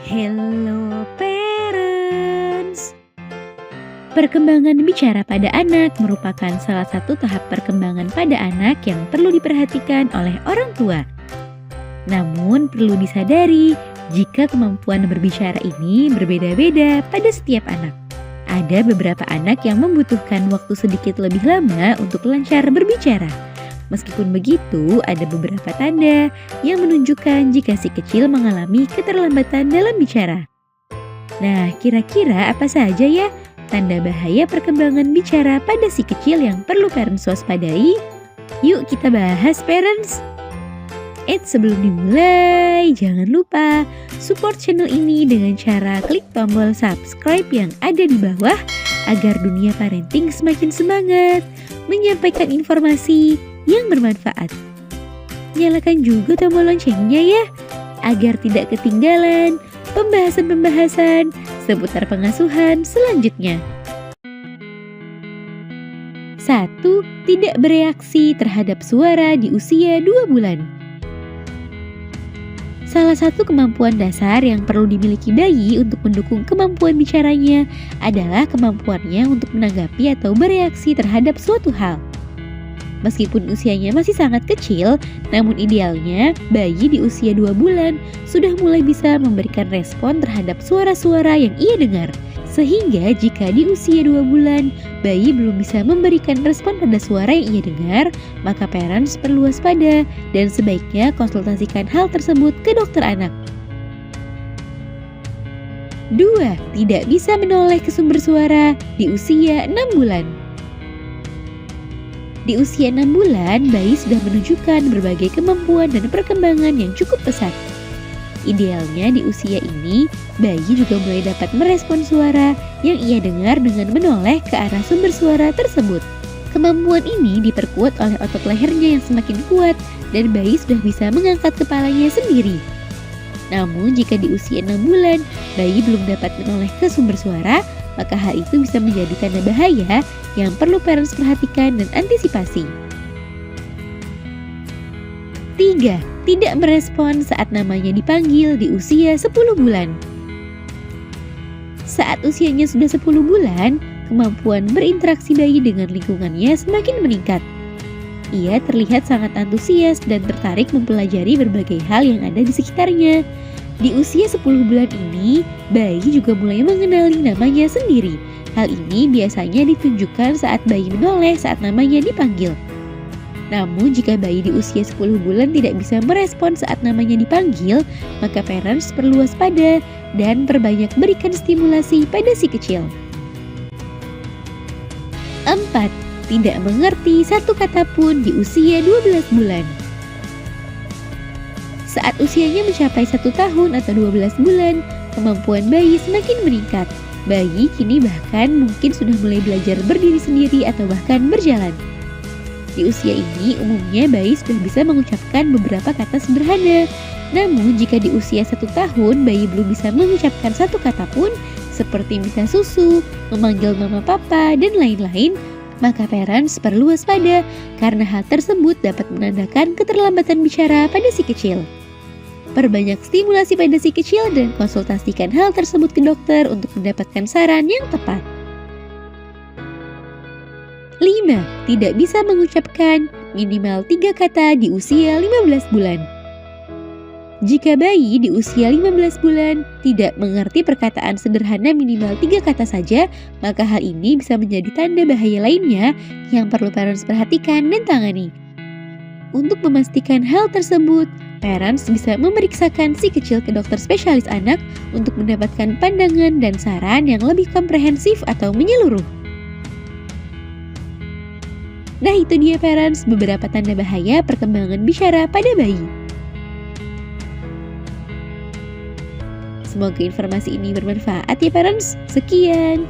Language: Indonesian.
Hello parents. Perkembangan bicara pada anak merupakan salah satu tahap perkembangan pada anak yang perlu diperhatikan oleh orang tua. Namun perlu disadari jika kemampuan berbicara ini berbeda-beda pada setiap anak. Ada beberapa anak yang membutuhkan waktu sedikit lebih lama untuk lancar berbicara. Meskipun begitu, ada beberapa tanda yang menunjukkan jika si kecil mengalami keterlambatan dalam bicara. Nah, kira-kira apa saja ya tanda bahaya perkembangan bicara pada si kecil yang perlu parents waspadai? Yuk kita bahas parents! Sebelum dimulai, jangan lupa support channel ini dengan cara klik tombol subscribe yang ada di bawah agar dunia parenting semakin semangat menyampaikan informasi yang bermanfaat. Nyalakan juga tombol loncengnya ya, agar tidak ketinggalan pembahasan-pembahasan seputar pengasuhan selanjutnya. 1. Tidak bereaksi terhadap suara di usia 2 bulan. Salah satu kemampuan dasar yang perlu dimiliki bayi untuk mendukung kemampuan bicaranya adalah kemampuannya untuk menanggapi atau bereaksi terhadap suatu hal. Meskipun usianya masih sangat kecil, namun idealnya bayi di usia 2 bulan sudah mulai bisa memberikan respon terhadap suara-suara yang ia dengar. Sehingga jika di usia 2 bulan bayi belum bisa memberikan respon pada suara yang ia dengar, maka parents perlu waspada dan sebaiknya konsultasikan hal tersebut ke dokter anak. 2. Tidak bisa menoleh ke sumber suara di usia 6 bulan. Di usia 6 bulan, bayi sudah menunjukkan berbagai kemampuan dan perkembangan yang cukup pesat. Idealnya di usia ini, bayi juga mulai dapat merespon suara yang ia dengar dengan menoleh ke arah sumber suara tersebut. Kemampuan ini diperkuat oleh otot lehernya yang semakin kuat dan bayi sudah bisa mengangkat kepalanya sendiri. Namun jika di usia 6 bulan, bayi belum dapat menoleh ke sumber suara, maka hal itu bisa menjadi tanda bahaya yang perlu parents perhatikan dan antisipasi. 3. Tidak merespon saat namanya dipanggil di usia 10 bulan. Saat usianya sudah 10 bulan, kemampuan berinteraksi bayi dengan lingkungannya semakin meningkat. Ia terlihat sangat antusias dan tertarik mempelajari berbagai hal yang ada di sekitarnya. Di usia 10 bulan ini, bayi juga mulai mengenali namanya sendiri. Hal ini biasanya ditunjukkan saat bayi menoleh saat namanya dipanggil. Namun jika bayi di usia 10 bulan tidak bisa merespon saat namanya dipanggil, maka parents perlu waspada dan perbanyak berikan stimulasi pada si kecil. 4. Tidak mengerti satu kata pun di usia 12 bulan. Saat usianya mencapai 1 tahun atau 12 bulan, kemampuan bayi semakin meningkat. Bayi kini bahkan mungkin sudah mulai belajar berdiri sendiri atau bahkan berjalan. Di usia ini, umumnya bayi sudah bisa mengucapkan beberapa kata sederhana. Namun, jika di usia 1 tahun, bayi belum bisa mengucapkan satu kata pun, seperti minta susu, memanggil mama papa, dan lain-lain, maka parents perlu waspada, karena hal tersebut dapat menandakan keterlambatan bicara pada si kecil. Perbanyak stimulasi pada si kecil dan konsultasikan hal tersebut ke dokter untuk mendapatkan saran yang tepat. 5. Tidak bisa mengucapkan minimal 3 kata di usia 15 bulan. Jika bayi di usia 15 bulan tidak mengerti perkataan sederhana minimal 3 kata saja, maka hal ini bisa menjadi tanda bahaya lainnya yang perlu parents perhatikan dan tangani. Untuk memastikan hal tersebut, parents bisa memeriksakan si kecil ke dokter spesialis anak untuk mendapatkan pandangan dan saran yang lebih komprehensif atau menyeluruh. Nah, itu dia parents beberapa tanda bahaya perkembangan bicara pada bayi. Semoga informasi ini bermanfaat ya parents. Sekian.